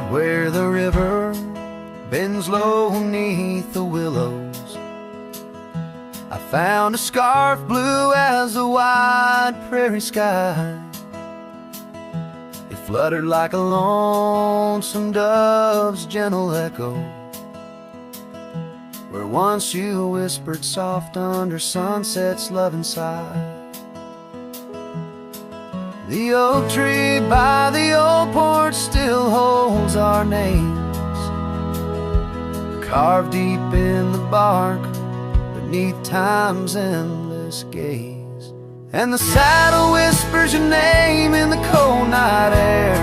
where the river bends low beneath the willows, I found a scarf blue as the wide prairie sky. It fluttered like a lonesome dove's gentle echo, where once you whispered soft under sunset's loving sigh. The oak tree by the old porch still holds our names, carved deep in the bark beneath time's endless gaze. And the saddle whispers your name in the cold night air,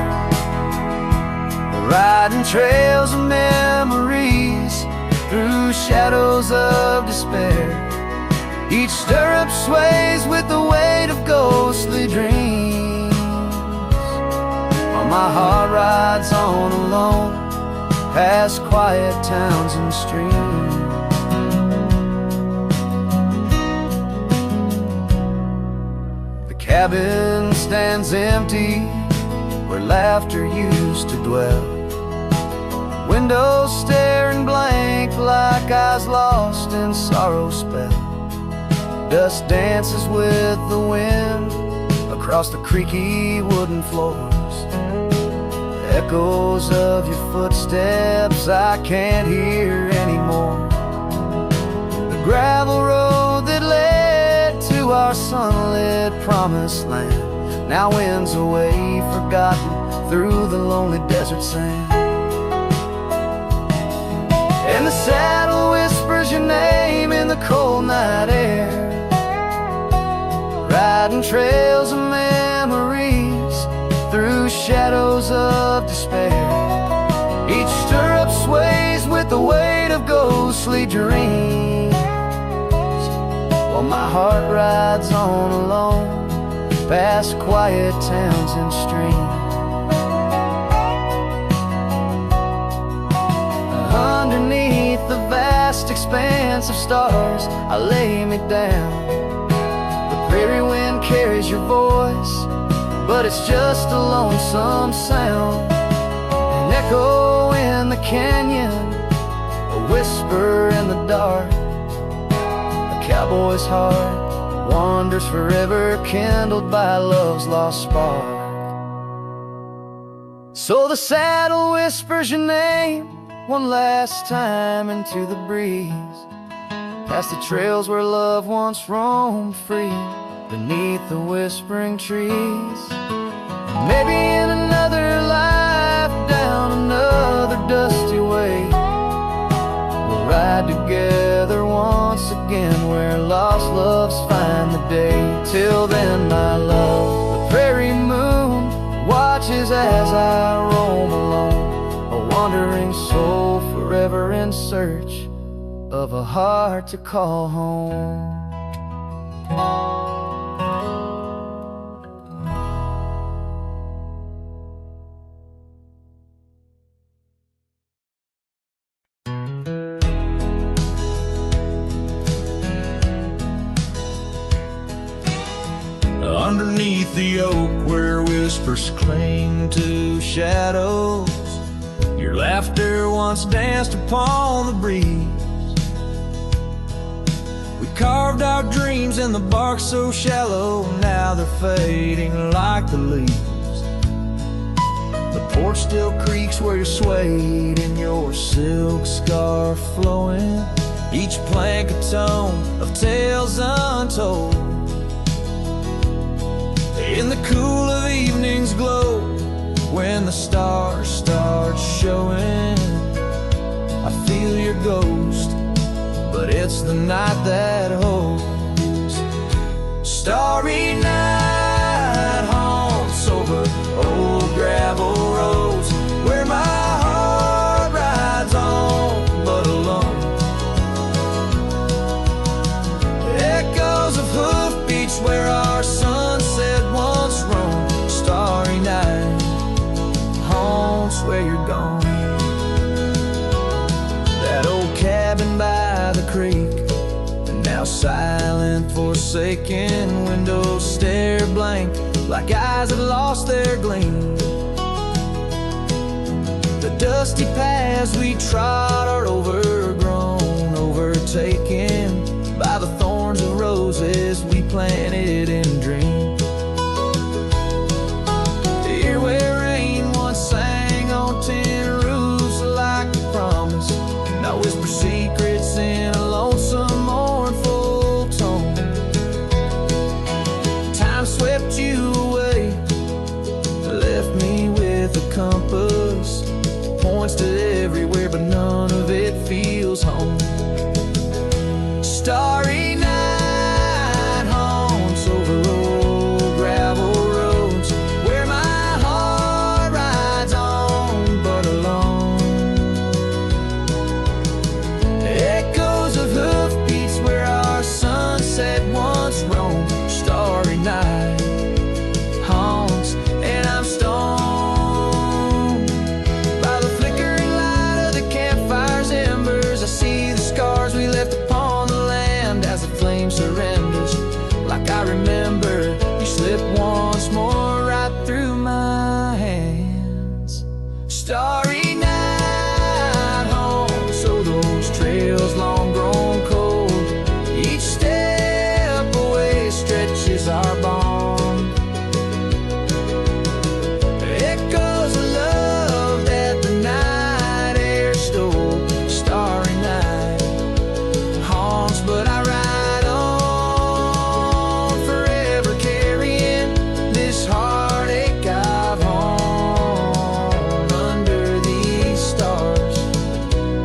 riding trails of memories through shadows of despair. Each stirrup sways with the weight of ghostly dreams, while my heart rides on alone past quiet towns and streams. The cabin stands empty where laughter used to dwell, windows staring blank like eyes lost in sorrow's spell. Dust dances with the wind across the creaky wooden floors, echoes of your footsteps I can't hear anymore. The gravel road that led to our sunlit promised land now winds away forgotten through the lonely desert sand. And the saddle whispers your name in the cold night air, riding trails of memories through shadows of despair. Each stirrup sways with the weight of ghostly dreams, while my heart rides on alone past quiet towns and streams. Underneath the vast expanse of stars I lay me down. The prairie wind carries your voice, but it's just a lonesome sound, an echo in the canyon, a whisper in the dark. A cowboy's heart wanders forever, kindled by love's lost spark. So the saddle whispers your name one last time into the breeze, past the trails where love once roamed free beneath the whispering trees. Maybe in another life, down another dusty way, we'll ride together once again where lost loves find the day. Till then, my love, the prairie moon watches as I roam alone, a wandering soul forever in search of a heart to call home. Underneath the oak where whispers cling to shadows, your laughter once danced upon the breeze. We carved our dreams in the bark so shallow, now they're fading like the leaves. The porch still creaks where you swayed in your silk scarf flowing, each plank a tone of tales untold. In the cool of evening's glow, when the stars start showing, I feel your ghost, but it's the night that holds. Starry night haunts over old gravel roads, where my heart rides on but alone. Echoes of hoofbeats where our sunset once roamed. Starry night haunts where you're gone. That old cabin by the creek, and now silent, forsaken, windows stare blank like eyes that lost their gleam. The Dusty paths we trod are overgrown, overtaken by the thorns and roses we planted and dreamed. Here where rain once sang on tin roofs like a promise, now whisper secrets in a lonesome mournful tone. Time swept you away, left me with a compass, points to everywhere but none of it feels home. Starry night haunts over old gravel roads where my heart rides on but alone. Echoes of hoofbeats where our sunset once roamed. Starry night haunts and I'm stoned by the flickering light of the campfire's embers. I see the scars we left upon the land as the flame surrenders. Like I remember, you slip once more right through my hands. Starry night home, so those trails long grown cold. Each step away stretches our bond. Echoes of love that the night air stole. Starry night haunts, but I ride on, forever carrying this heartache I've hung under these stars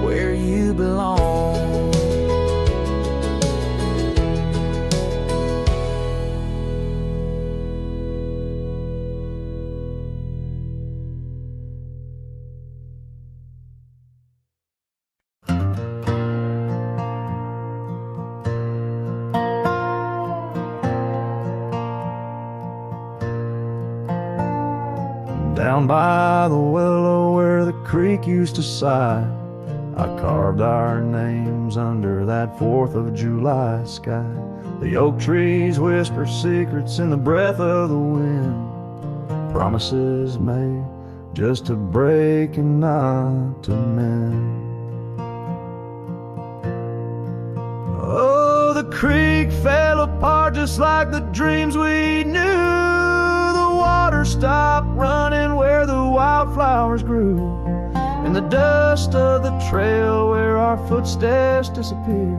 where you belong. Down by the willow where the creek used to sigh, I carved our names under that 4th of July sky. The oak trees whisper secrets in the breath of the wind, promises made just to break and not to mend. Oh, the creek fell apart just like the dreams we knew. The water stopped running where the wildflowers grew. In the dust of the trail where our footsteps disappear,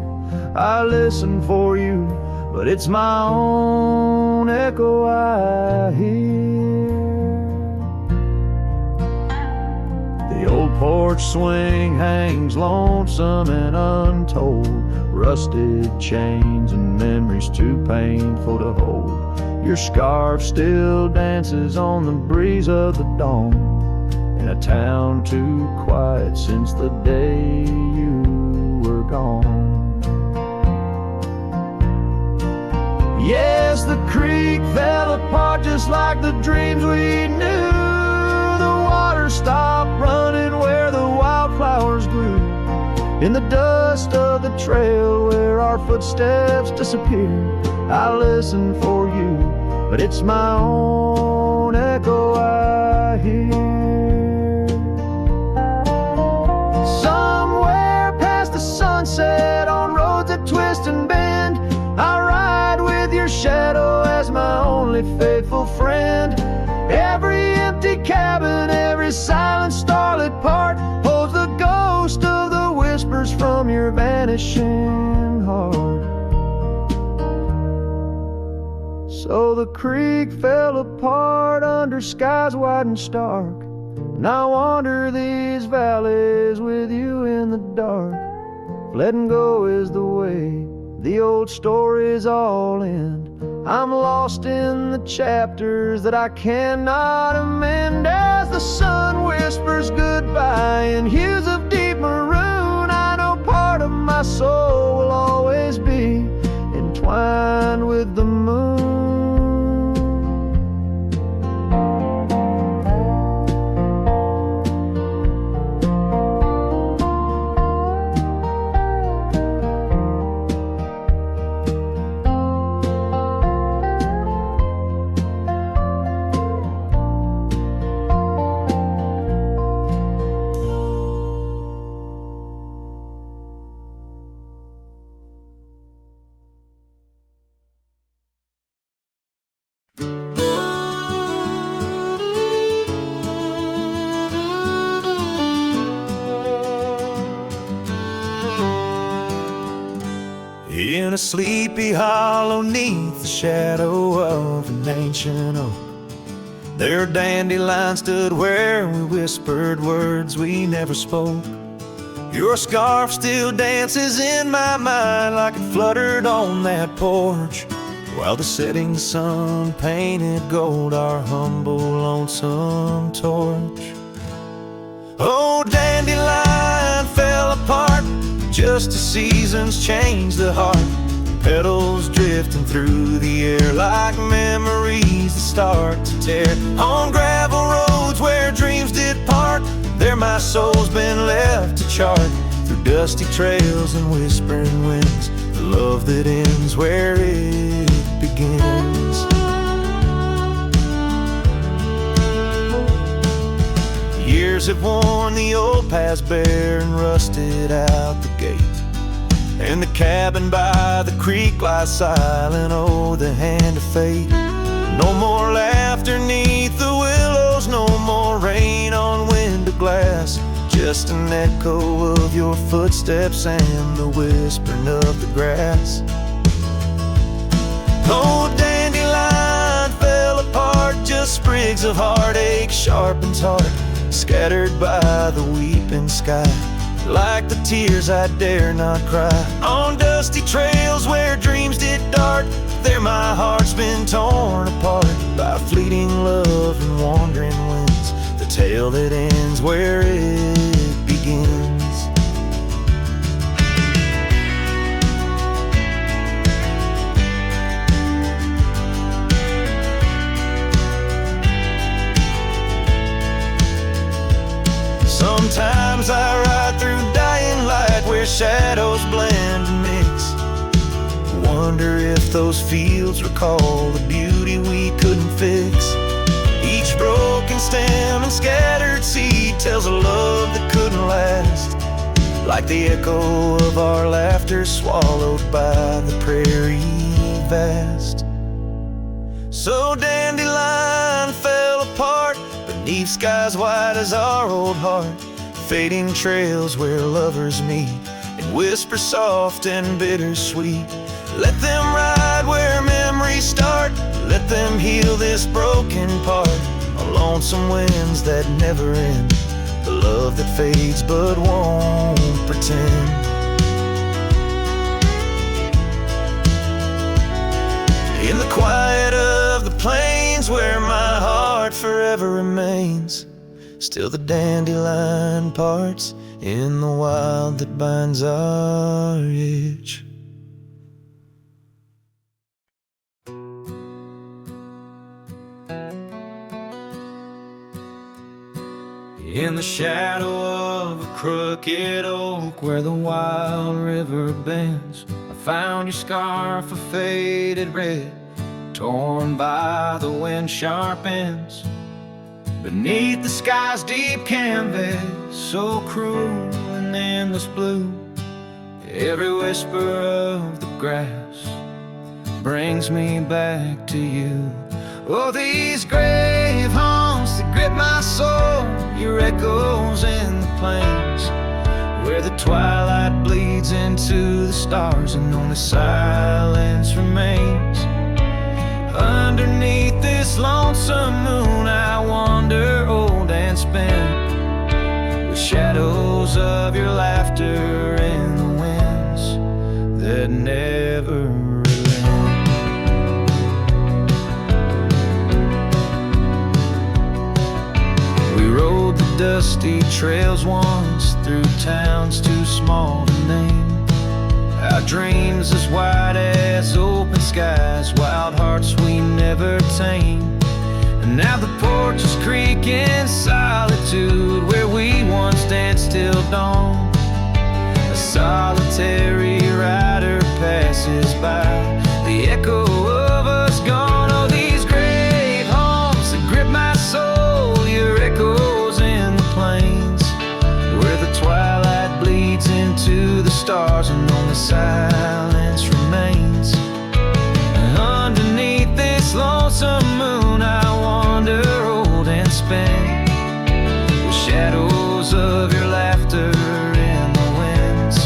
I listen for you, but it's my own echo I hear. The old porch swing hangs lonesome and untold, rusted chains and memories too painful to hold. Your scarf still dances on the breeze of the dawn, in a town too quiet since the day you were gone. Yes, the creek fell apart just like the dreams we knew. The water stopped running where the wildflowers grew. In the dust of the trail where our footsteps disappear, I listen for you, but it's my own echo I hear. Somewhere past the sunset on roads that twist and bend, I ride with your shadow as my only faithful friend. Every empty cabin, every silent starlit part holds the ghost of the whispers from your vanishing heart. So the creek fell apart under skies wide and stark, and I wander these valleys with you in the dark. If letting go is the way the old stories all end, I'm lost in the chapters that I cannot amend. As the sun whispers goodbye in hues of deep maroon, I know part of my soul will always be entwined with the moon. In a sleepy hollow 'neath the shadow of an ancient oak, their dandelion stood where we whispered words we never spoke. Your scarf still dances in my mind like it fluttered on that porch, while the setting sun painted gold our humble lonesome torch. Oh, dandelion fell apart just as seasons change the heart, petals drifting through the air like memories that start to tear. On gravel roads where dreams did part, there my soul's been left to chart, through dusty trails and whispering winds, the love that ends where it begins. Years have worn the old paths bare and rusted out the gate, and the cabin by the creek lies silent, oh, the hand of fate. No more laughter 'neath the willows, no more rain on window glass, just an echo of your footsteps and the whispering of the grass. Oh, dandelion fell apart, just sprigs of heartache sharpens heart, scattered by the weeping sky, like the tears I dare not cry. On dusty trails where dreams did dart, there my heart's been torn apart by fleeting love and wandering winds, the tale that ends where it begins. Sometimes I ride through dying light where shadows blend and mix, wonder if those fields recall the beauty we couldn't fix. Each broken stem and scattered seed tells a love that couldn't last, like the echo of our laughter swallowed by the prairie vast. So dandelion fell apart beneath skies white as our old heart, fading trails where lovers meet and whisper soft and bittersweet. Let them ride where memories start, let them heal this broken part, on lonesome winds that never end, the love that fades but won't pretend. In the quiet of the plains where my heart forever remains, still the dandelion parts in the wild that binds our itch. In the shadow of a crooked oak where the wild river bends, I found your scarf of faded red, torn by the wind sharp ends. Beneath the sky's deep canvas, so cruel and endless blue, every whisper of the grass brings me back to you. Oh, these grave haunts that grip my soul, your echoes in the plains, where the twilight bleeds into the stars and only silence remains. Underneath this lonesome moon I wander old and spent, with shadows of your laughter in the winds that never relent. We rode the dusty trails once through towns too small to name, our dreams as wide as open skies, wild hearts we never tame. And now the porches creak in solitude where we once danced till dawn. A solitary rider passes by, the echo of us gone. Oh, these grave haunts that grip my soul, your echoes in the plains, where the twilight bleeds into the stars and only silence remains. And underneath this lonesome moon I wander old and spent, with shadows of your laughter in the winds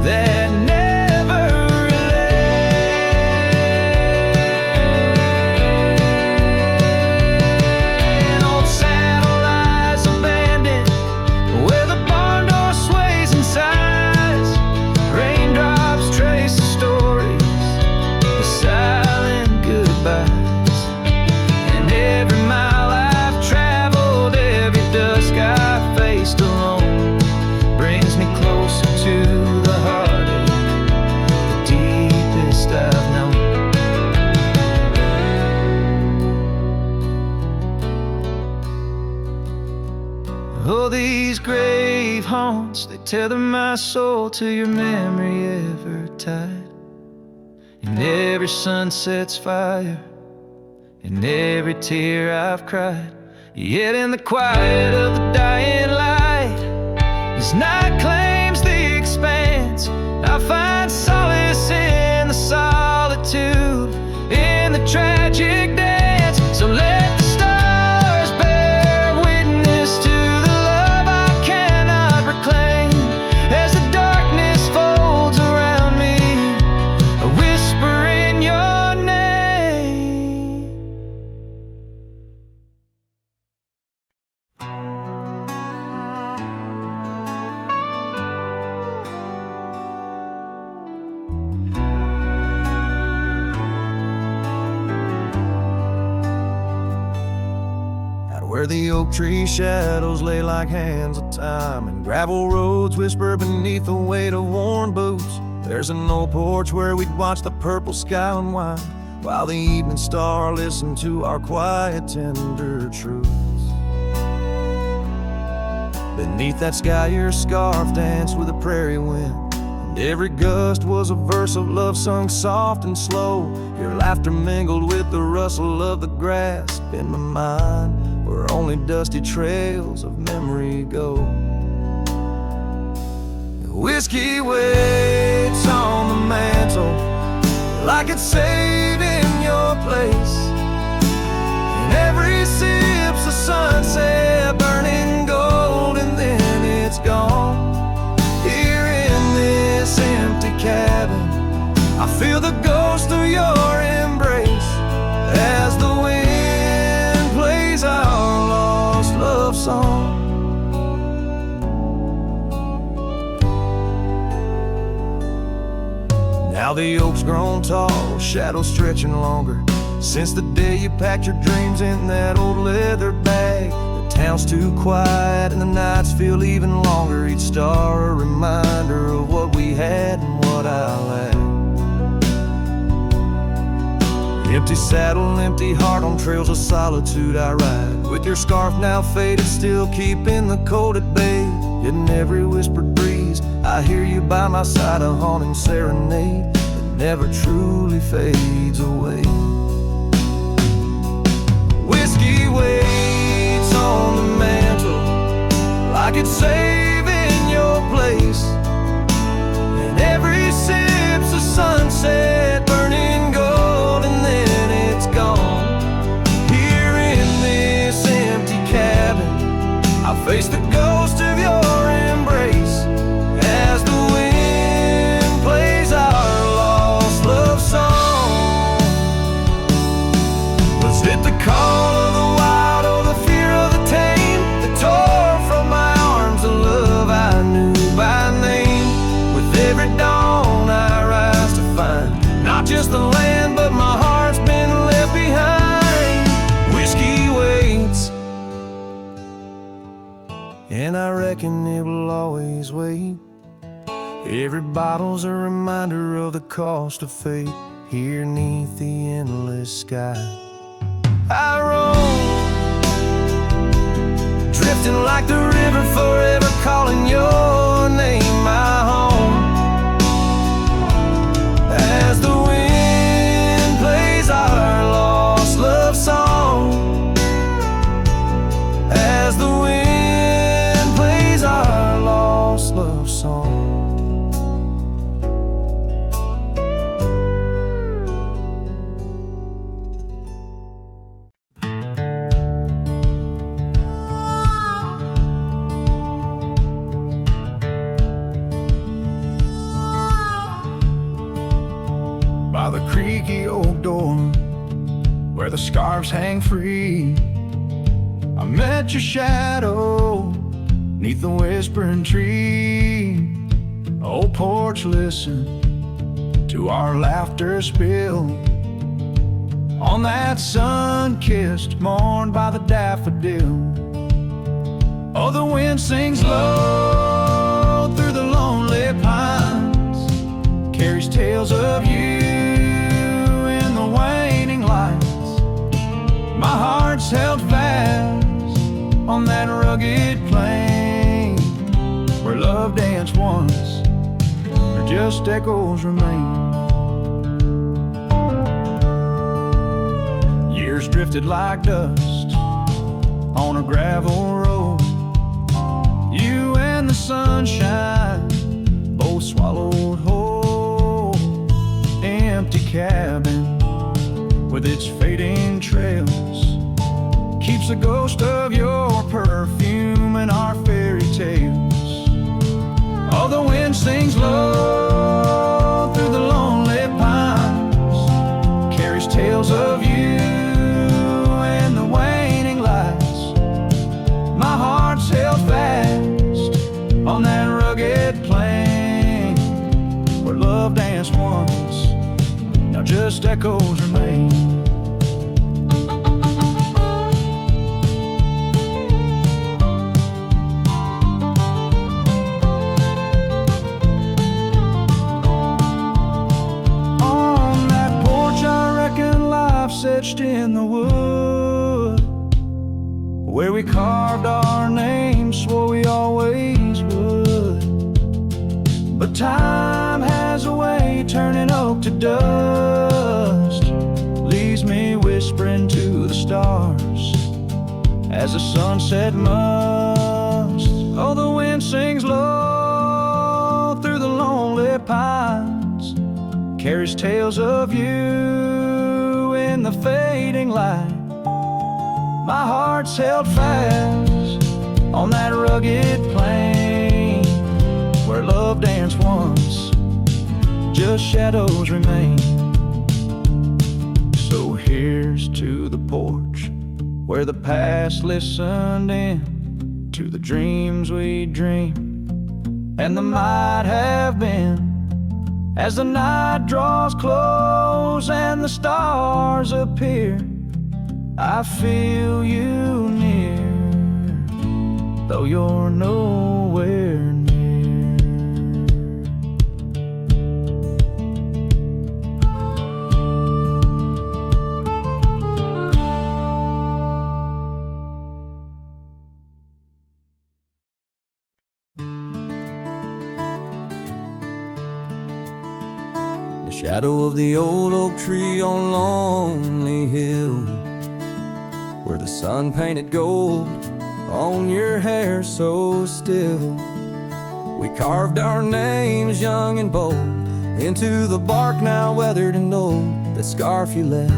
that never relent. tether my soul to your memory ever tied. In every sunset's fire, in every tear I've cried. Yet in the quiet of the dying light, as night claims the expanse, I find solace in the solitude, in the tragic dance. So let the stars bear witness to the love I cannot reclaim. As the darkness folds around me, a whisper in your name. Where the oak tree shadows lay like hands of time, and gravel roads whisper beneath the weight of worn boots. There's an old porch where we'd watch the purple sky unwind, while the evening star listened to our quiet, tender truths. Beneath that sky your scarf danced with the prairie wind, and every gust was a verse of love sung soft and slow. Your laughter mingled with the rustle of the grass in my mind, where only dusty trails of memory go. Whiskey waits on the mantle like it's saved in your place, and every sip's a sunset burning gold, and then it's gone. Here in this empty cabin, I feel the ghost of your embrace as the wind plays our lost love song. Now the oak's grown tall, shadows stretching longer, since the day you packed your dreams in that old leather bag. The town's too quiet and the nights feel even longer, each star a reminder of what we had and what I lacked. Empty saddle, empty heart, on trails of solitude I ride, with your scarf now faded, still keeping the cold at bay. Yet in every whispered breeze I hear you by my side, a haunting serenade that never truly fades away. Whiskey waits on the mantle like it's saving your place, and every sip's a sunset burning gold, and then it's gone. Here in this empty cabin, I face the ghost of your embrace as the wind plays our lost love song. Was it the call of the wild or the fear of the tame that tore from my arms the love I knew by name? With every dawn I rise to find not just the land, but my heart's been left behind. Whiskey waits, and I reckon it will always wait. Every bottle's a reminder of the cost of fate. Here 'neath the endless sky I roam, drifting like the river, forever calling your name my home. As the wind plays our lost love song, as the wind plays our lost love song. By the creaky old door where the scarves hang free, I met your shadow 'neath the whispering tree. Old porch, listen to our laughter spill on that sun-kissed morn by the daffodil. Oh, the wind sings low through the lonely pines, carries tales of you in the waning lights. My heart's held fast on that rugged plain where love danced just echoes remain. Years drifted like dust on a gravel road. You and the sunshine both swallowed whole. Empty cabin with its fading trails keeps the ghost of your perfume and our fairy tales. Oh, the wind sings low through the lonely pines, carries tales of you and the waning lights. My heart's held fast on that rugged plain where love danced once, now just echoes remain. Etched in the wood where we carved our names, swore we always would. But time has a way turning oak to dust, leaves me whispering to the stars as the sunset must. Oh, the wind sings low through the lonely pines, carries tales of you in the fading light. My heart's held fast on that rugged plain where love danced once, just shadows remain. So here's to the porch where the past listened in to the dreams we dreamed and the might have been. As the night draws close and the stars appear, I feel you near, though you're nowhere near. Shadow of the old oak tree on Lonely Hill, where the sun painted gold on your hair so still. We carved our names young and bold into the bark now weathered and old. That scarf you left,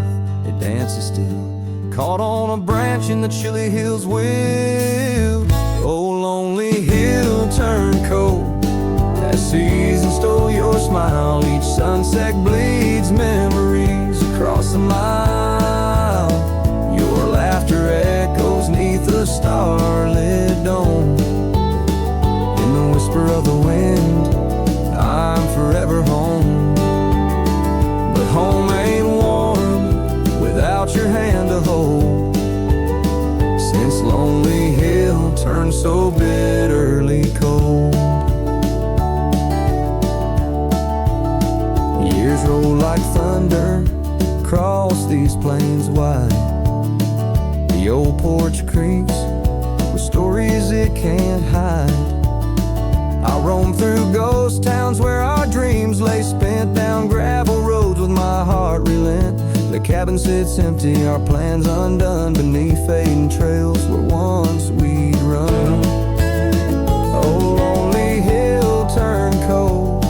it dances still, caught on a branch in the chilly hills wild. Oh, Lonely Hill turned cold as season stole your smile. Each sunset bleeds memories across the mile. Your laughter echoes neath the starlit dome. In the whisper of the wind, I'm forever home. But home ain't warm without your hand to hold. Since Lonely Hill turned so bitterly cold. Years roll like thunder across these plains wide. The old porch creaks with stories it can't hide. I roam through ghost towns where our dreams lay spent, down gravel roads with my heart relent. The cabin sits empty, our plans undone, beneath fading trails where once we'd run. Oh, Lonely Hill turned cold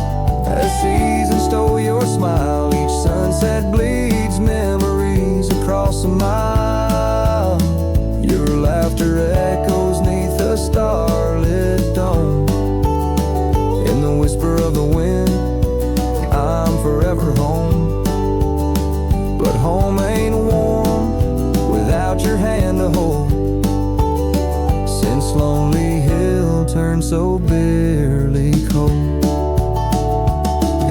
as season stole your smile. Each sunset bleeds memories across a mile. Your laughter echoes neath the starlit dome. In the whisper of the wind, I'm forever home. But home ain't warm without your hand to hold. Since Lonely Hill turned so bitterly cold.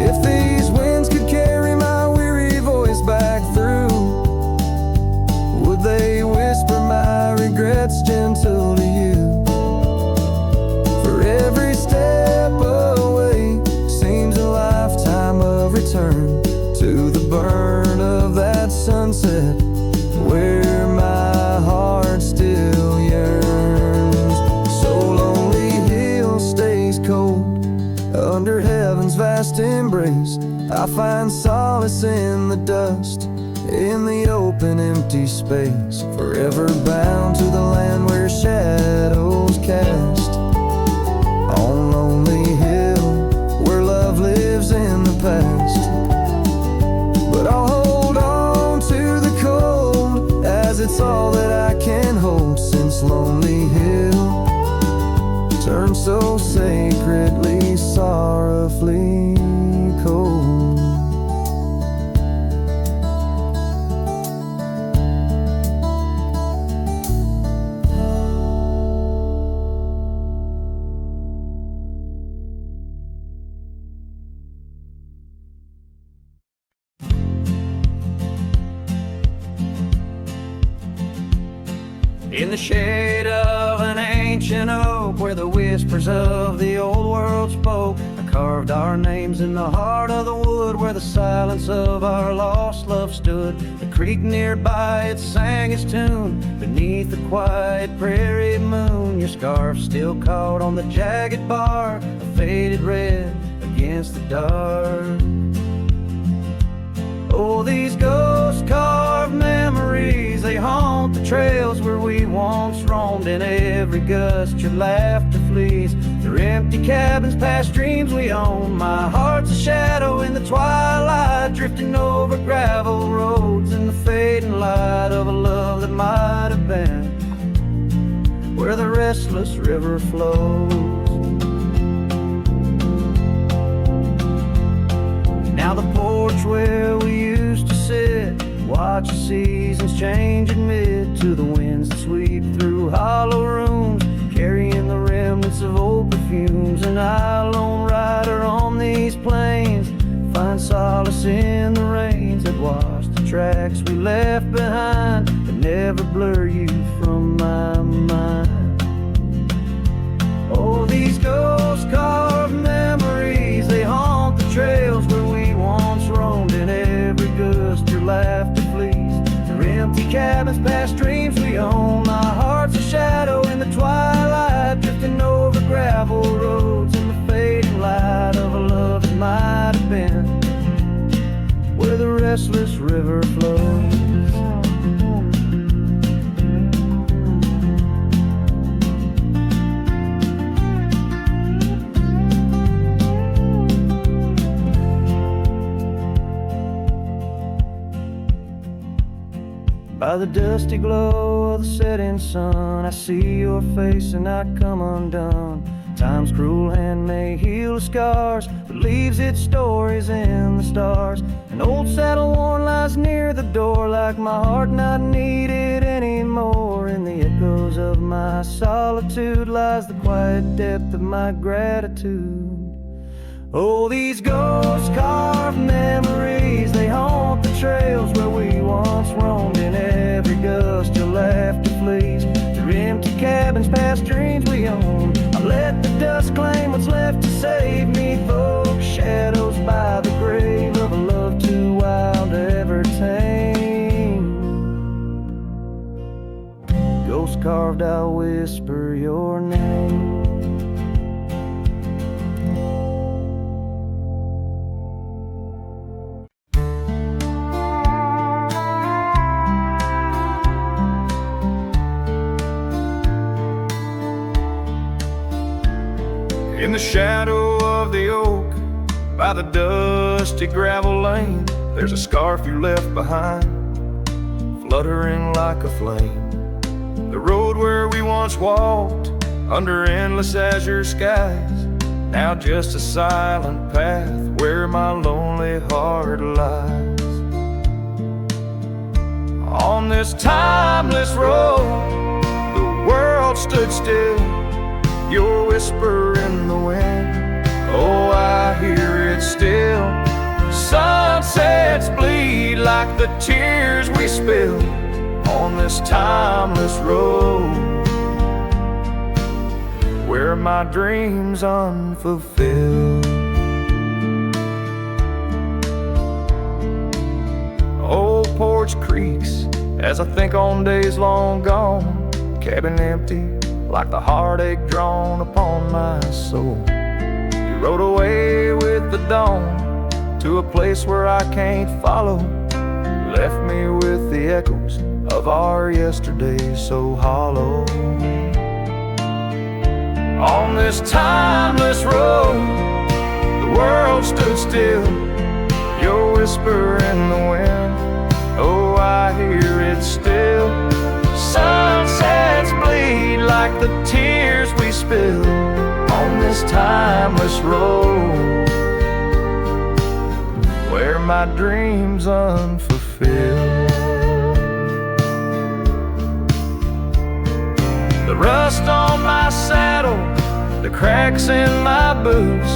If these winds could carry my weary voice back through, would they whisper my regrets gentle to you? For every step away Under heaven's vast embrace, I find solace in the dust, in the open empty space, forever bound to the land where shadows cast. On lonely hill, where love lives in the past. But I'll hold on to the cold, as it's all that I can hold, since lonely hill turned so sacredly, sorrowfully cold. In the shade of an ancient oak, where the whispers of the old world spoke, I carved our names in the heart of the wood, where the silence of our lost love stood. The creek nearby, it sang its tune beneath the quiet prairie moon. Your scarf still caught on the jagged bark, a faded red against the dark. Oh, these ghost-carved memories, they haunt the trails where we once roamed. In every gust your laughter flees through empty cabins past dreams we own. My heart's a shadow in the twilight, drifting over gravel roads in the fading light of a love that might have been where the restless river flows. Now the porch where we used to sit, watch the seasons change, admit to the winds that sweep through hollow rooms, carrying the remnants of old perfumes. And I, lone rider on these plains, find solace in the rains that wash the tracks we left behind, but never blur you from my mind. Oh, these ghost-carved memories, they haunt the trails where we once roamed. In every gust your laughter flees through empty cabins past dreams we own. My heart's a shadow in the twilight, drifting over gravel roads in the fading light of a love that might have been where the restless river flows. By the dusty glow of the setting sun, I see your face and I come undone. Time's cruel hand may heal the scars, but leaves its stories in the stars. An old saddle worn lies near the door, like my heart not needed anymore. In the echoes of my solitude lies the quiet depth of my gratitude. Oh, these ghost-carved memories, they haunt the trails where we once roamed. In every gust your laughter flees through empty cabins past dreams we own. I let the dust claim what's left to save me, folks. Shadows by the grave of a love too wild to ever tame. Ghost-carved, I'll whisper your name. In the shadow of the oak, by the dusty gravel lane, there's a scarf you left behind, fluttering like a flame. The road where we once walked, under endless azure skies, now just a silent path where my lonely heart lies. On this timeless road, the world stood still, your whisper in the wind, oh, I hear it still. Sunsets bleed like the tears we spilled on this timeless road, where my dreams unfulfilled. Old porch creaks as I think on days long gone, cabin empty like the heartache drawn upon my soul. rode away with the dawn to a place where I can't follow. Left me with the echoes of our yesterday so hollow. On this timeless road, the world stood still. Your whisper in the wind, oh, I hear it still. Sunsets bleed like the tears we spill on this timeless road, where my dreams unfulfilled. The rust on my saddle, the cracks in my boots,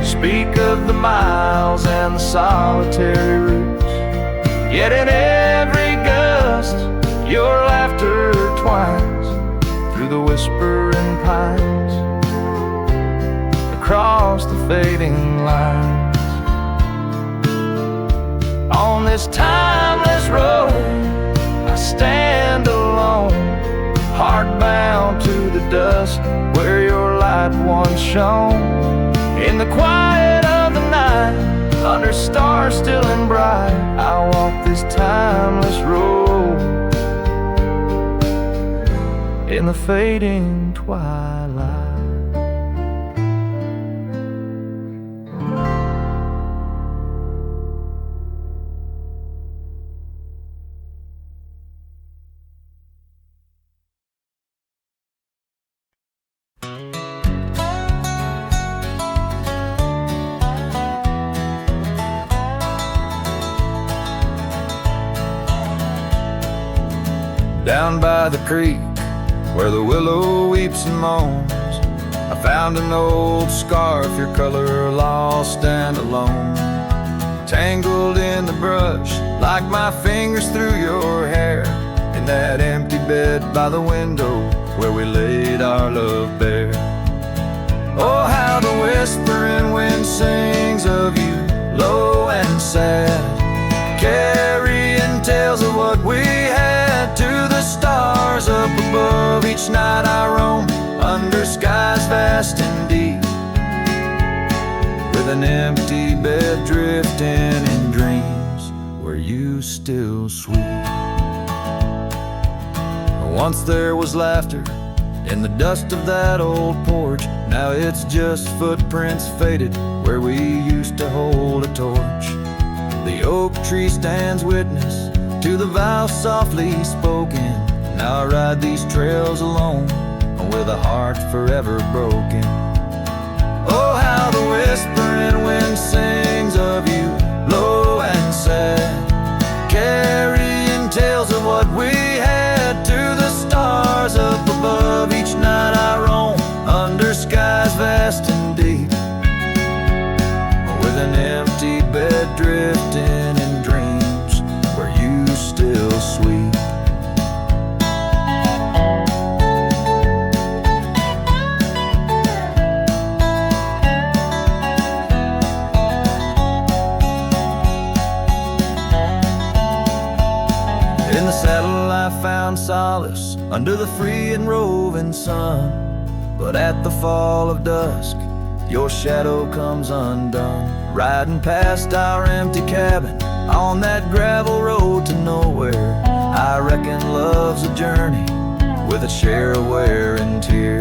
speak of the miles and the solitary routes. Yet in every gust, your laughter twines through the whispering pines, across the fading lines. On this timeless road, I stand alone, heart bound to the dust where your light once shone. In the quiet of the night, under stars still and bright, I walk this timeless road in the fading twilight. Down by the creek, where the willow weeps and moans, I found an old scarf, your color lost and alone, tangled in the brush like my fingers through your hair, in that empty bed by the window where we laid our love bare. Oh, how the whispering wind sings of you, low and sad, carrying tales of what we had to the stars up above. Each night I roam under skies vast and deep, with an empty bed drifting in dreams where you still sweep. Once there was laughter in the dust of that old porch, now it's just footprints faded where we used to hold a torch. The oak tree stands witness to the vow softly spoken. Now I ride these trails alone with a heart forever broken. Oh, how the whispering wind sings of you, low and sad, carrying tales of what we had to the stars up above. Each night I roam under skies vast and deep, with an empty bed drifting in dreams where you still sweep. In the saddle I found solace under the free and roving sun, but at the fall of dusk your shadow comes undone. Riding past our empty cabin on that gravel road to nowhere, I reckon love's a journey with a share of wear and tear.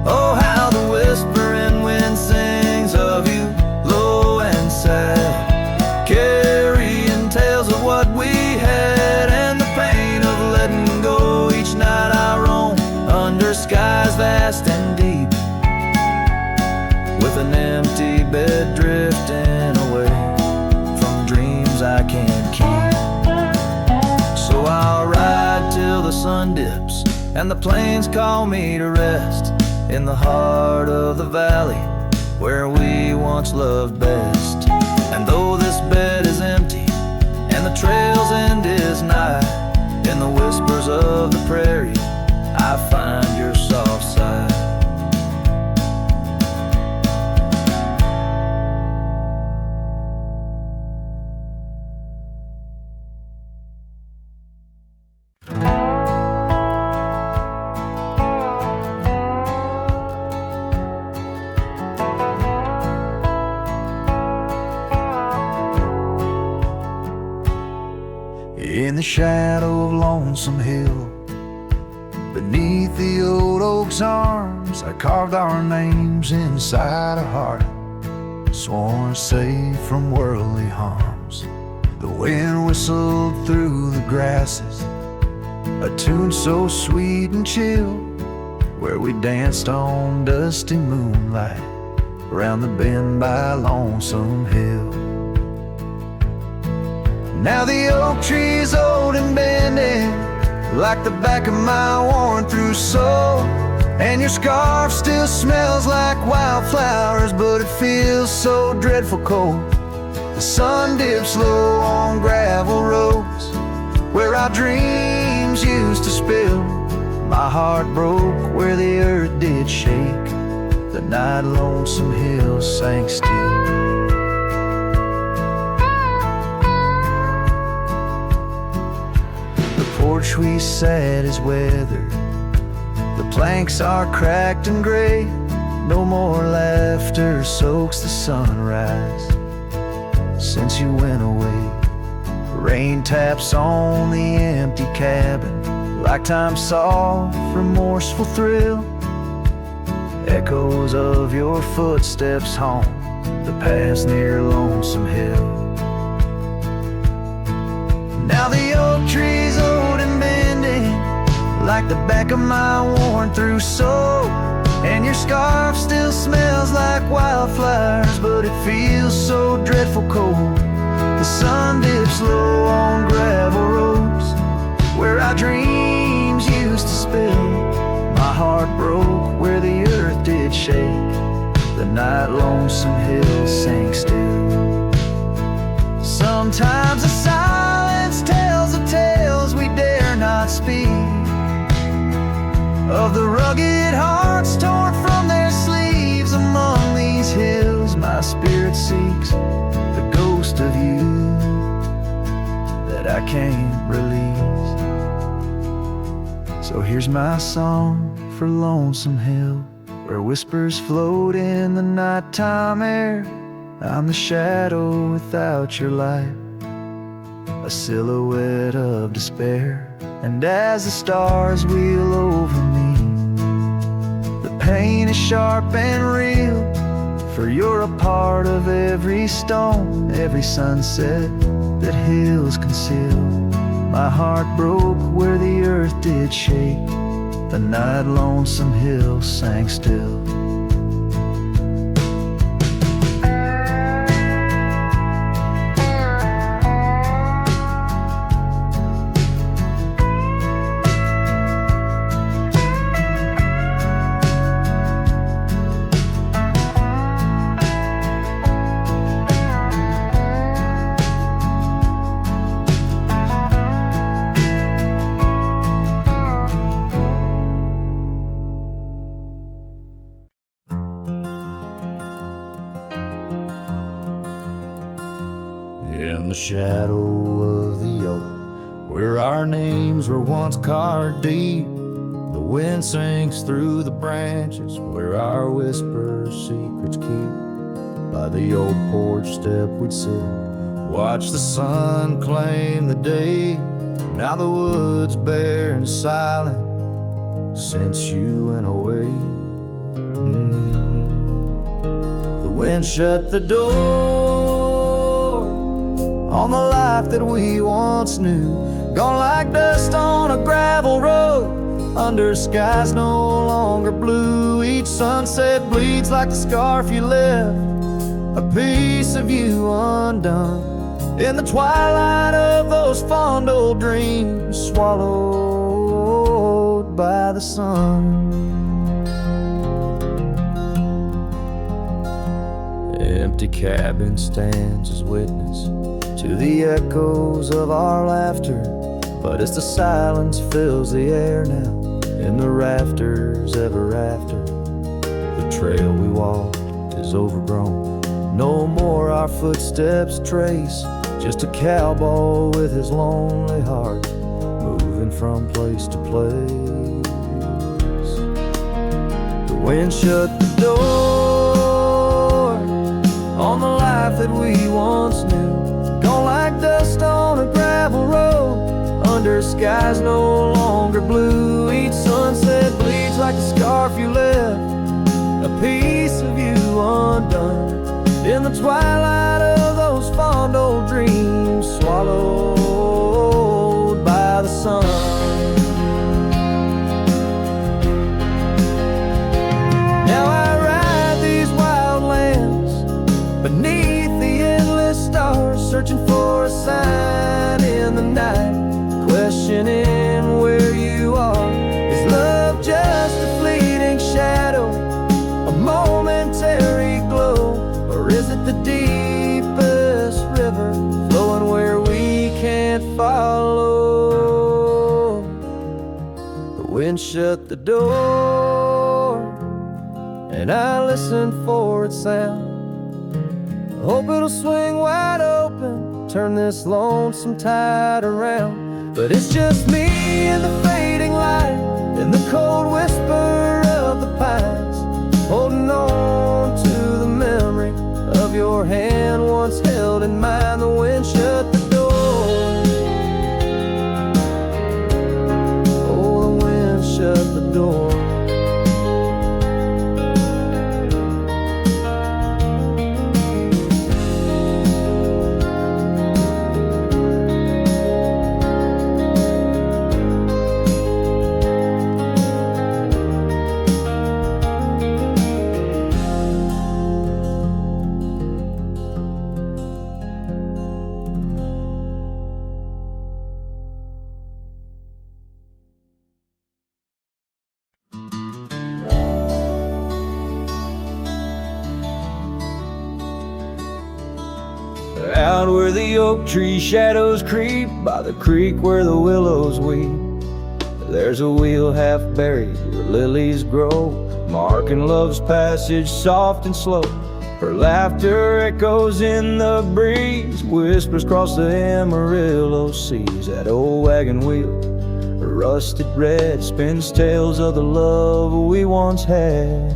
Oh, how the whispering wind sings of you, low and sad, carrying tales of what we had and the pain of letting go. Each night I roam under skies vast and deep, with an empty bed drifting away from dreams I can't keep. So I'll ride till the sun dips and the plains call me to rest, in the heart of the valley where we once loved best. And though this bed is empty and the trail's end is nigh, in the whispers of the prairie I find your soft side. the shadow of Lonesome Hill. Beneath the old oak's arms, I carved our names inside a heart, sworn safe from worldly harms. The wind whistled through the grasses, a tune so sweet and chill, where we danced on dusty moonlight around the bend by Lonesome Hill. Now the oak tree's old and bending, like the back of my worn-through soul, and your scarf still smells like wildflowers, but it feels so dreadful cold. The sun dips low on gravel roads where our dreams used to spill. My heart broke where the earth did shake, the night Lonesome Hill sank still. The porch we sat is weathered, the planks are cracked and gray. No more laughter soaks the sunrise since you went away. Rain taps on the empty cabin like time's soft, remorseful thrill. Echoes of your footsteps haunt the paths near Lonesome Hill. Now the oak tree's old and bending, like the back of my worn-through soul, and your scarf still smells like wildflowers, but it feels so dreadful cold. The sun dips low on gravel roads where our dreams used to spill. My heart broke where the earth did shake, the night Lonesome Hill sank still. Sometimes the silence tells the tales we dare not speak, of the rugged hearts torn from their sleeves. Among these hills my spirit seeks the ghost of you that I can't release. So here's my song for Lonesome Hill, where whispers float in the nighttime air. I'm the shadow without your light, a silhouette of despair. And as the stars wheel over me, the pain is sharp and real, for you're a part of every stone, every sunset that hills conceal. My heart broke where the earth did shake, the night Lonesome Hill sank still. In the shadow of the oak, where our names were once carved deep, the wind sinks through the branches where our whispers secrets keep. By the old porch step we'd sit, watch the sun claim the day. Now the wood's bare and silent since you went away. The wind shut the door on the life that we once knew, gone like dust on a gravel road, under skies no longer blue. Each sunset bleeds like the scarf you left, a piece of you undone, in the twilight of those fond old dreams, swallowed by the sun. Empty cabin stands as witness to the echoes of our laughter, but as the silence fills the air now, in the rafters ever after, the trail we walked is overgrown. No more our footsteps trace, just a cowboy with his lonely heart, moving from place to place. The wind shut the door on the life that we once knew, gone like dust on a gravel road, sky's no longer blue. Each sunset bleeds like the scarf you left, a piece of you undone. In the twilight of those fond old dreams, swallowed by the sun. Now I ride these wild lands beneath the endless stars, searching for a sign in the night, questioning where you are. Is love just a fleeting shadow, a momentary glow? Or is it the deepest river flowing where we can't follow? The wind shut the door, and I listened for its sound. I hope it'll swing wide open, turn this lonesome tide around. But it's just me and the fading light, and the cold whisper of the pines, holding on to the memory of your hand once held in mine. The wind shut the door. Oh, the wind shut the door. Out where the oak tree shadows creep, by the creek where the willows weep, there's a wheel half buried where lilies grow, marking love's passage soft and slow. Her laughter echoes in the breeze, whispers across the Amarillo seas. That old wagon wheel, rusted red, spins tales of the love we once had.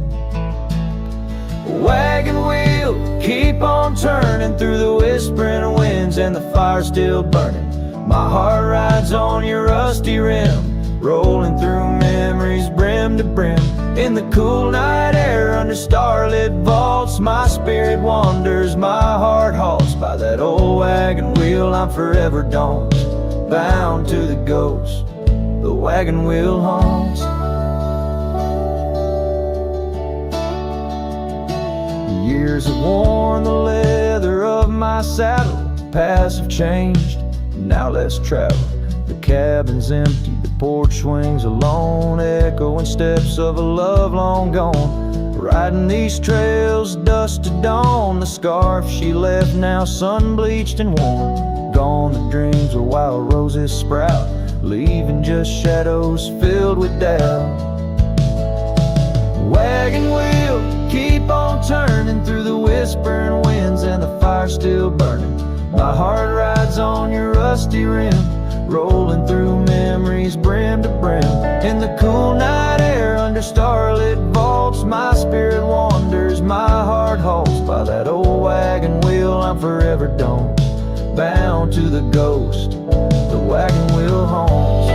Wagon wheel, keep on turning through the whispering winds, and the fire's still burning. My heart rides on your rusty rim, rolling through memories brim to brim. In the cool night air under starlit vaults, my spirit wanders, my heart halts. By that old wagon wheel I'm forever dawned, bound to the ghost the wagon wheel haunts. Years have worn the leather of my saddle, paths have changed, now let's travel. The cabin's empty, the porch swings alone, echoing steps of a love long gone. Riding these trails dusk to dawn, the scarf she left now sun-bleached and worn. Gone the dreams where wild roses sprout, leaving just shadows filled with doubt. Wagon wheel, keep on turning through the whispering winds, and the fire's still burning. My heart rides on your rusty rim, rolling through memories brim to brim. In the cool night air under starlit vaults, my spirit wanders, my heart halts. By that old wagon wheel I'm forever dawned, bound to the ghost the wagon wheel haunts.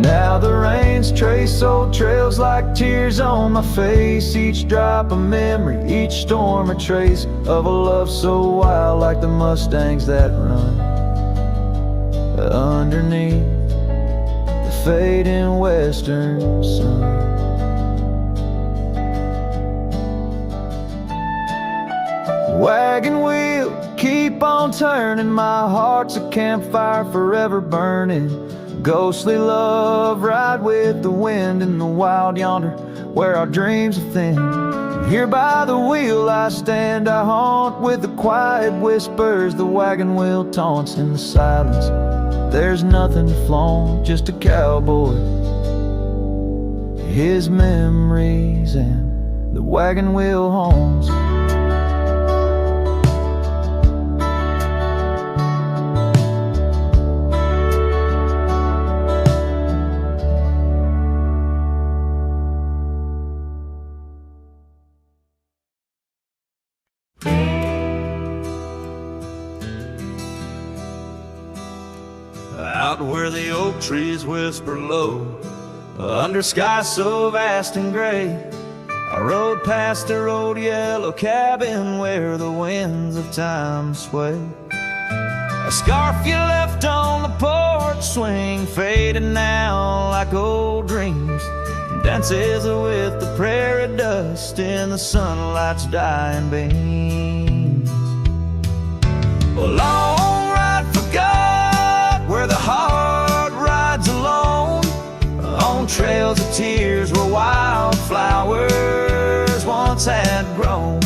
Now the rains trace old trails like tears on my face, each drop a memory, each storm a trace of a love so wild, like the mustangs that run underneath the fading western sun. Wagon wheel, keep on turning, my heart's a campfire forever burning. Ghostly love, ride with the wind in the wild yonder, where our dreams are thin. Here by the wheel I stand, I haunt with the quiet whispers the wagon wheel taunts. In the silence there's nothing to flaunt, just a cowboy, his memories, and the wagon wheel haunts. out where the oak trees whisper low, under skies so vast and gray. I rode past their old yellow cabin where the winds of time sway. A scarf you left on the porch swing, faded now like old dreams, dances with the prairie dust in the sunlight's dying beams. A long ride forgot where the heart rides alone, on trails of tears where wildflowers once had grown.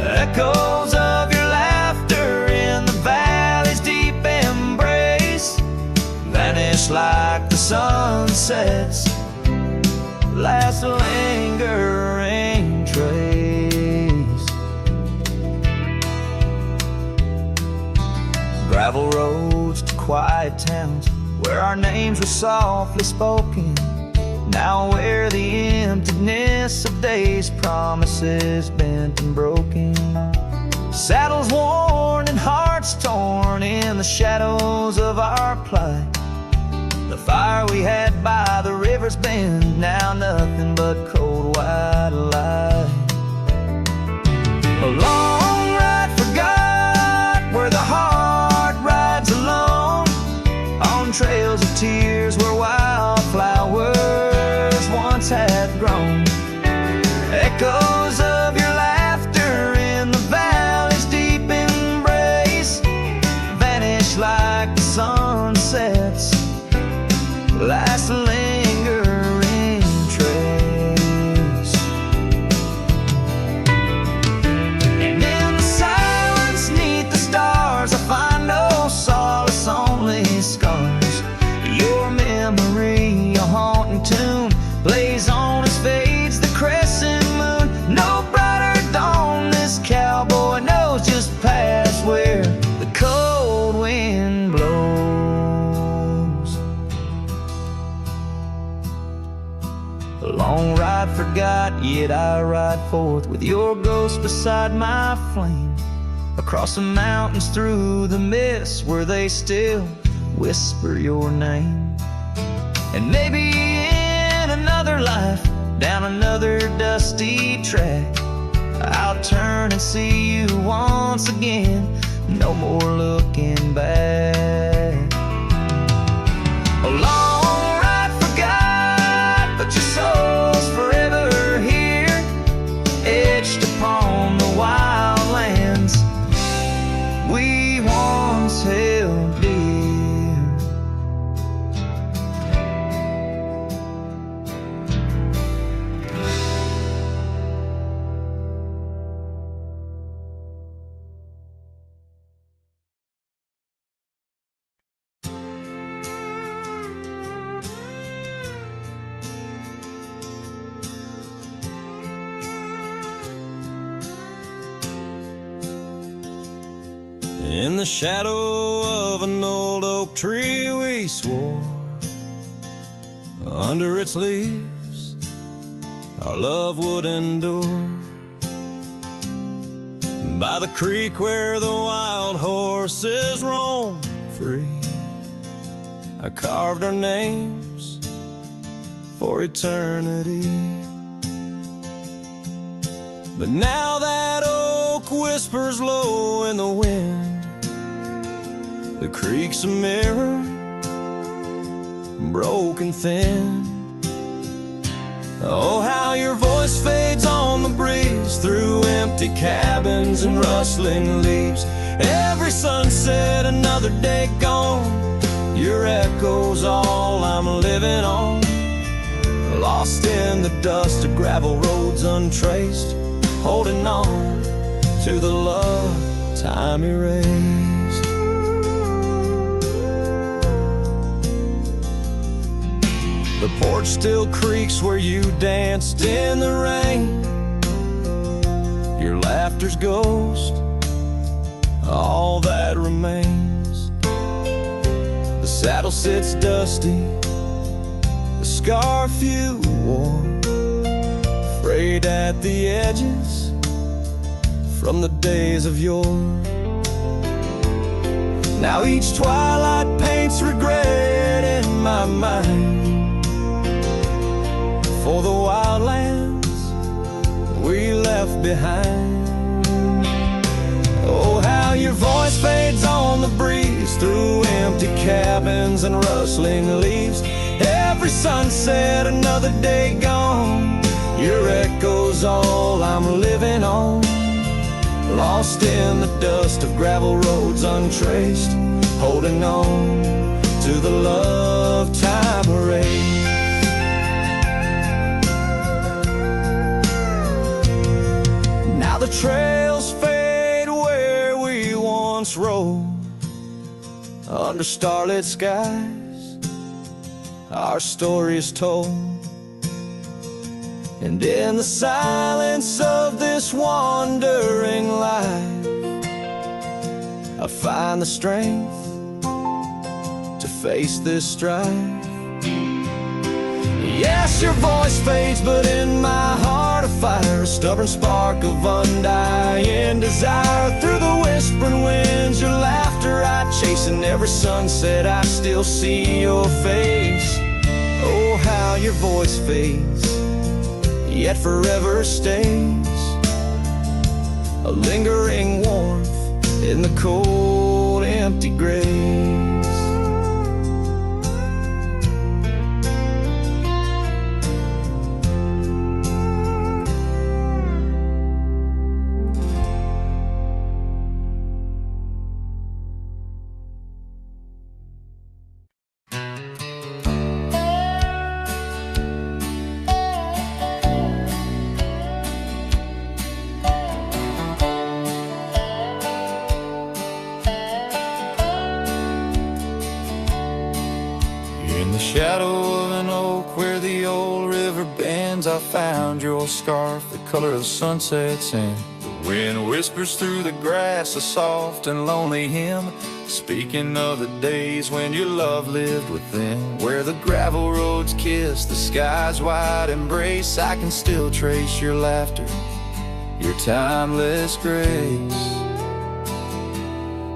Echoes of your laughter in the valley's deep embrace vanish like the sunset's last lingering trace. Gravel roads to quiet towns where our names were softly spoken, now where the emptiness of days' promises bent and broken. Saddles worn and hearts torn in the shadows of our plight. The fire we had by the river's bend, now nothing but cold white light. A long ride forgot where the heart rides alone, on trails of tears where wildflowers once had grown. Echoes of your laughter in the valley's deep embrace vanish like the sunset's last lingering trace. And in the silence neath the stars I find no solace, only scars. Your memory, a haunting tune, plays on as fades the crescent moon. No brighter dawn, this cowboy knows just past where the cold wind blows. A long ride forgot, yet I ride forth with your ghost beside my flame, across the mountains through the mist where they still whisper your name. And maybe in another life, down another dusty track, I'll turn and see you once again, no more looking back. A long ride forgot, but your soul's forever here, etched upon the wild lands we once held dear. In the shadow of an old oak tree we swore, under its leaves our love would endure. By the creek where the wild horses roam free, I carved our names for eternity. But now that oak whispers low in the wind, the creek's a mirror, broken thin. Oh, how your voice fades on the breeze through empty cabins and rustling leaves. Every sunset, another day gone, your echo's all I'm living on. Lost in the dust of gravel roads untraced, holding on to the love time erased. The porch still creaks where you danced in the rain. Your laughter's ghost, all that remains. The saddle sits dusty, the scarf you wore, frayed at the edges from the days of yore. Now each twilight paints mind for the wildlands we left behind. Oh, how your voice fades on the breeze through empty cabins and rustling leaves. Every sunset, another day gone. Your echo's all I'm living on. Lost in the dust of gravel roads untraced, holding on to the love time race. Now the trails fade where we once rode, under starlit skies our story is told. And in the silence of this wandering life, I find the strength to face this strife. Yes, your voice fades, but in my heart a fire, a stubborn spark of undying desire. Through the whispering winds, your laughter I chase, and every sunset I still see your face. Oh, how your voice fades, yet forever stays, a lingering warmth in the cold, empty graves. Shadow of an oak where the old river bends, I found your scarf, the color of the sunset sand. The wind whispers through the grass, a soft and lonely hymn, speaking of the days when your love lived within. Where the gravel roads kiss the sky's wide embrace, I can still trace your laughter, your timeless grace.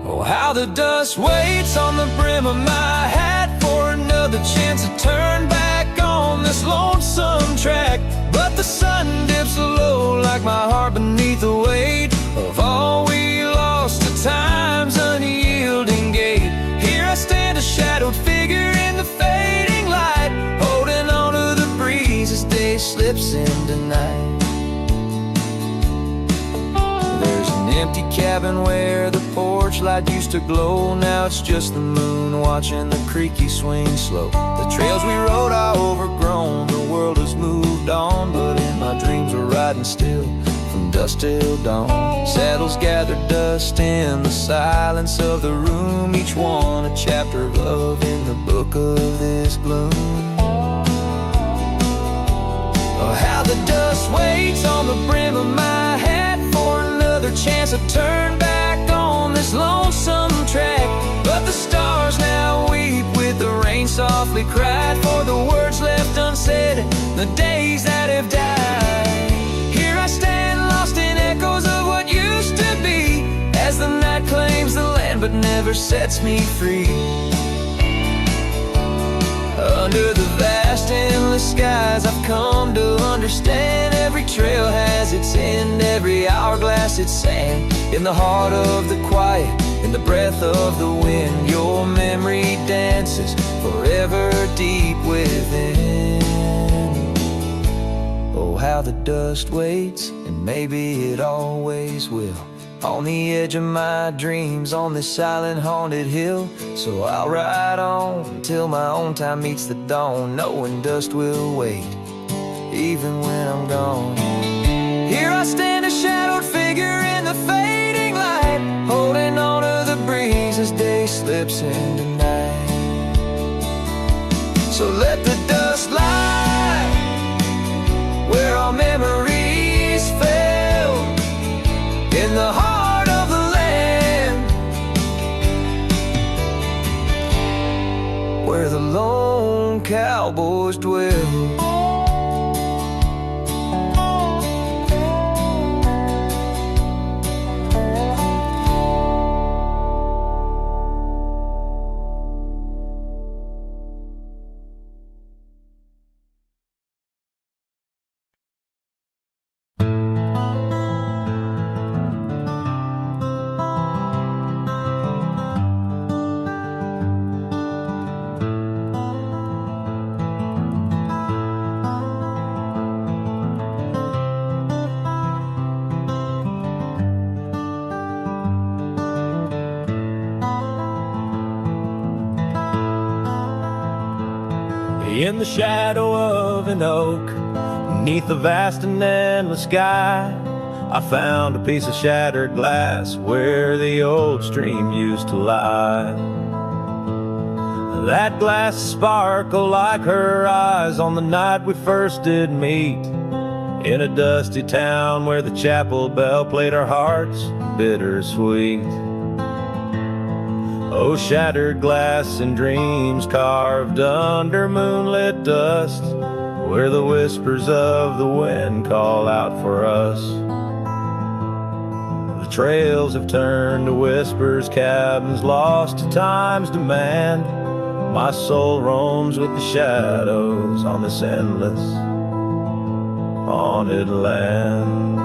Oh, how the dust waits on the brim of my hat for another chance to turn back on this lonesome track. But the sun dips low like my heart beneath the weight of all we lost to time's unyielding gate. Here I stand, a shadowed figure in the fading light, holding on to the breeze as day slips into night. There's an empty cabin where the porch light used to glow. Now it's just the moon watching the creaky swing slow. The trails we rode are overgrown, the world has moved on, but in my dreams we're riding still from dusk till dawn. Saddles gather dust in the silence of the room, each one a chapter of love in the book of this gloom. Oh, how the dust waits on the brim of my hat for another chance to turn back on this lonesome track. But the stars now weep with the rain softly cried for the words left unsaid, the days that have died. Here I stand lost in echoes of what used to be, as the night claims the land but never sets me free. Under the vast endless skies I've come to understand, every trail has its end, every hourglass its sand. In the heart of the quiet, in the breath of the wind, your memory dances forever deep within. Oh, how the dust waits, and maybe it always will, on the edge of my dreams, on this silent haunted hill. So I'll ride on until my own time meets the dawn, knowing dust will wait, even when I'm gone. Here I stand, a shadowed figure in the fading light, holding on to the breeze as day slips into night. So let the dust lie where our memories fell, in the heart of the land, where the lone cowboys dwell. In the shadow of an oak, beneath the vast and endless sky, I found a piece of shattered glass where the old stream used to lie. That glass sparkled like her eyes on the night we first did meet, in a dusty town where the chapel bell played our hearts bittersweet. Oh, shattered glass and dreams carved under moonlit dust, where the whispers of the wind call out for us. The trails have turned to whispers, cabins lost to time's demand. My soul roams with the shadows on this endless haunted land.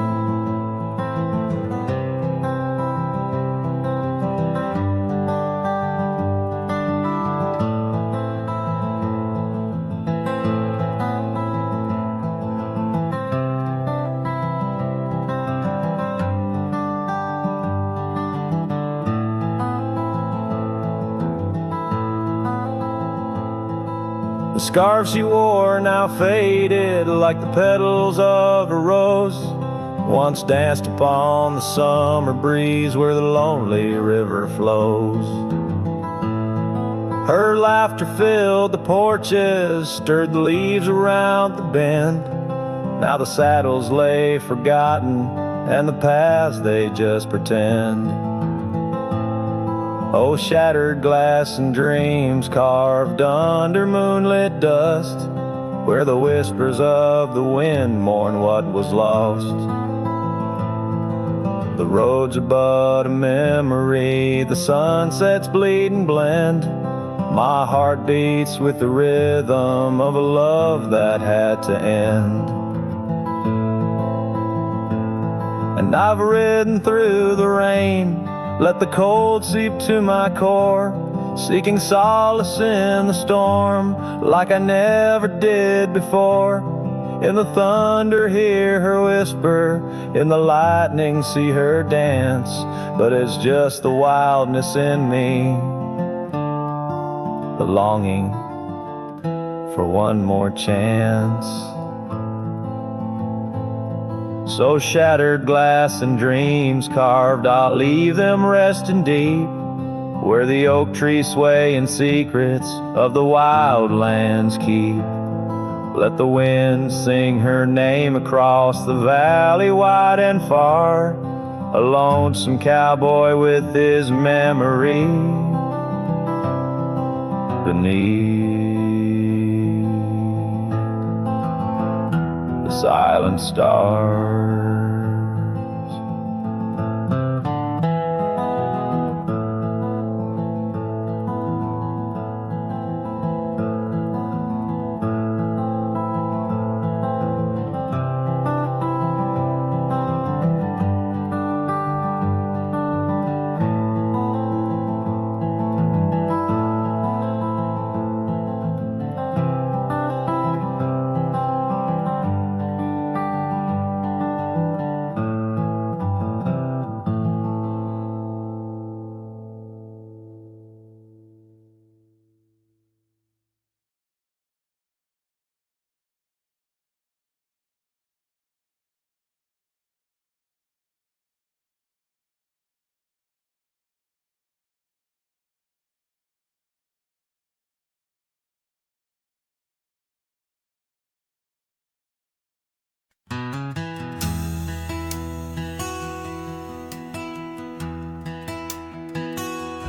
The scarf she wore now faded like the petals of a rose, once danced upon the summer breeze where the lonely river flows. Her laughter filled the porches, stirred the leaves around the bend. Now the saddles lay forgotten, and the paths they just pretend. Oh, shattered glass and dreams carved under moonlit dust, where the whispers of the wind mourn what was lost. The roads are but a memory, the sunsets bleed and blend. My heart beats with the rhythm of a love that had to end. And I've ridden through the rain, let the cold seep to my core, seeking solace in the storm like I never did before. In the thunder hear her whisper, in the lightning see her dance, but it's just the wildness in me, the longing for one more chance. So shattered glass and dreams carved, I'll leave them resting deep, where the oak trees sway and secrets of the wild lands keep. Let the wind sing her name across the valley wide and far, a lonesome cowboy with his memory beneath the silent stars.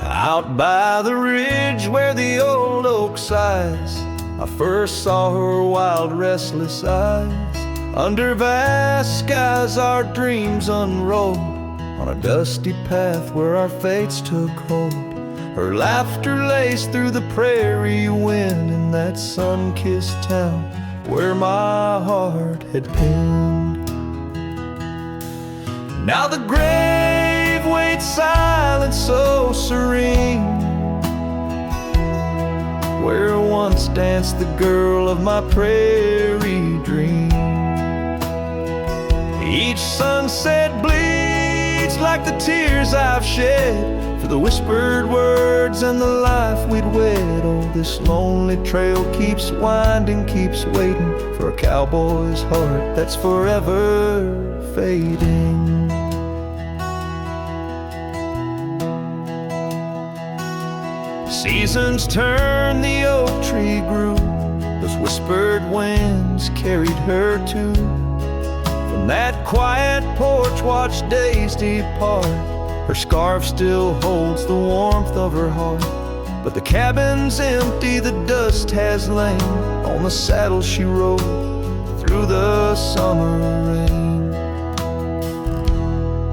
Out by the ridge where the old oak sighs, I first saw her wild, restless eyes. Under vast skies our dreams unrolled, on a dusty path where our fates took hold. Her laughter laced through the prairie wind in that sun-kissed town where my heart had pinned. Now the grave waits silent, so serene, where once danced the girl of my prairie dream. Each sunset bleeds like the tears I've shed for the whispered words and the life we'd wed. Oh, this lonely trail keeps winding, keeps waiting for a cowboy's heart that's forever fading. Seasons turn, the oak tree grew, those whispered winds carried her too. From that quiet porch, watch days depart. Her scarf still holds the warmth of her heart. But the cabin's empty, the dust has lain on the saddle she rode through the summer rain.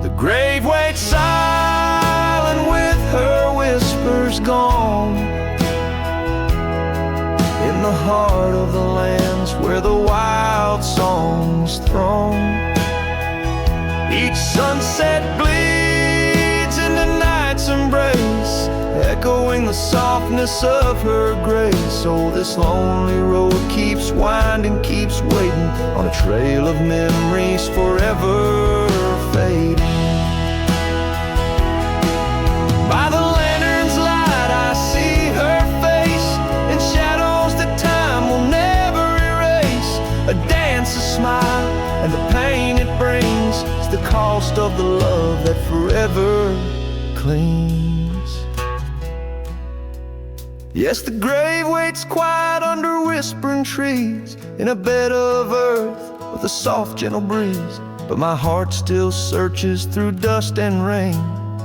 The grave waits silent with her whispers gone, in the heart of the lands where the wild songs throng. Each sunset bleeds into night's embrace, echoing the softness of her grace. Oh, this lonely road keeps winding, keeps waiting on a trail of memories forever fading. By the lantern's light I see her face in shadows that time will never erase. A dance, a smile, and the pain it brings is the cost of the love that forever clings. Yes, the grave waits quiet under whispering trees, in a bed of earth with a soft gentle breeze. But my heart still searches through dust and rain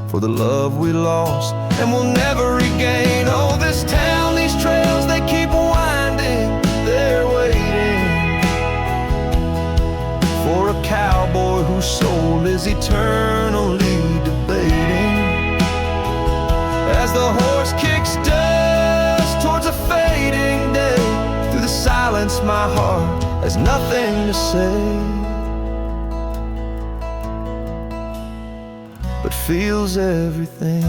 for the love we lost and will never regain. Oh, this town, these trails, they keep winding, they're waiting for a cowboy whose soul is eternally debating. As the horse kicks dust towards a fading day, through the silence my heart has nothing to say, but feels everything.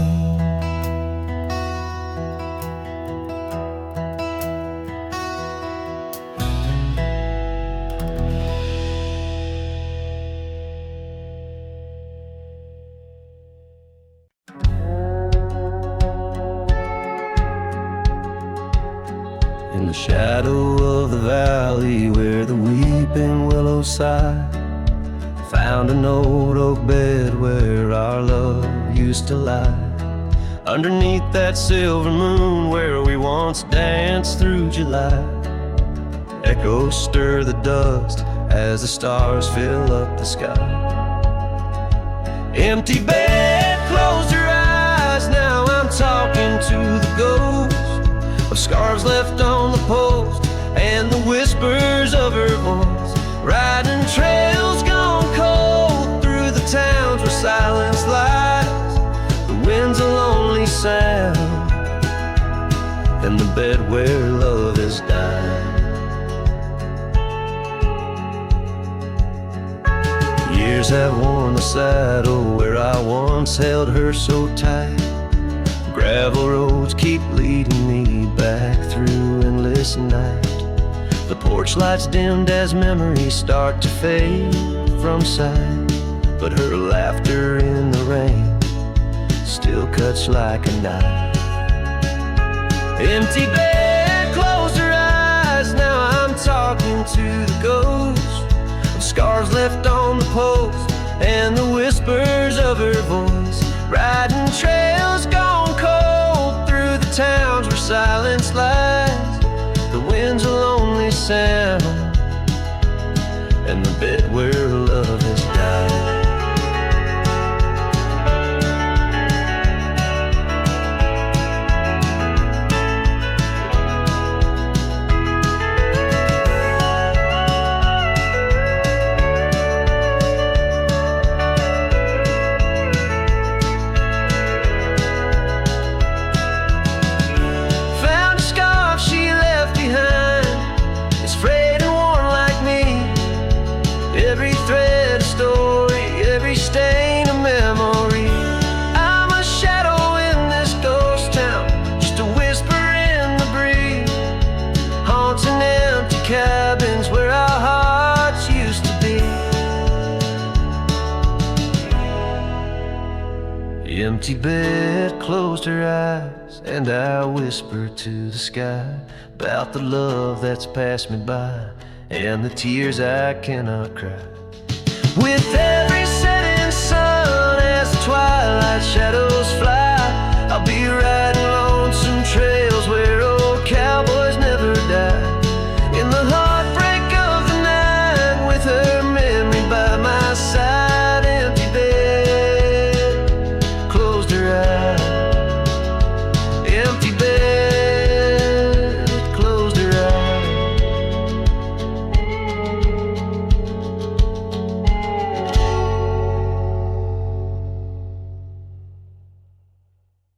In the shadow of the valley where the weeping willows sigh, found an old oak bed where our love used to lie. Underneath that silver moon where we once danced through July, echoes stir the dust as the stars fill up the sky. Empty bed, closed her eyes, now I'm talking to the ghost of scarves left on the post and the whispers of her voice. Riding trails gone cold through the towns where silence lies. The wind's a lonely sound and the bed where love has died. Years have worn the saddle where I once held her so tight. Gravel roads keep leading me back through endless night. The porch lights dimmed as memories start to fade from sight, but her laughter in the rain still cuts like a knife. Empty bed, closed her eyes, now I'm talking to the ghost of scars left on the post and the whispers of her voice. Riding trails gone cold through the towns where silence lies. The wind's a lonely sound and the bed where love has died. empty bed closed her eyes, and I whispered to the sky about the love that's passed me by and the tears I cannot cry. With every setting sun as the twilight shadow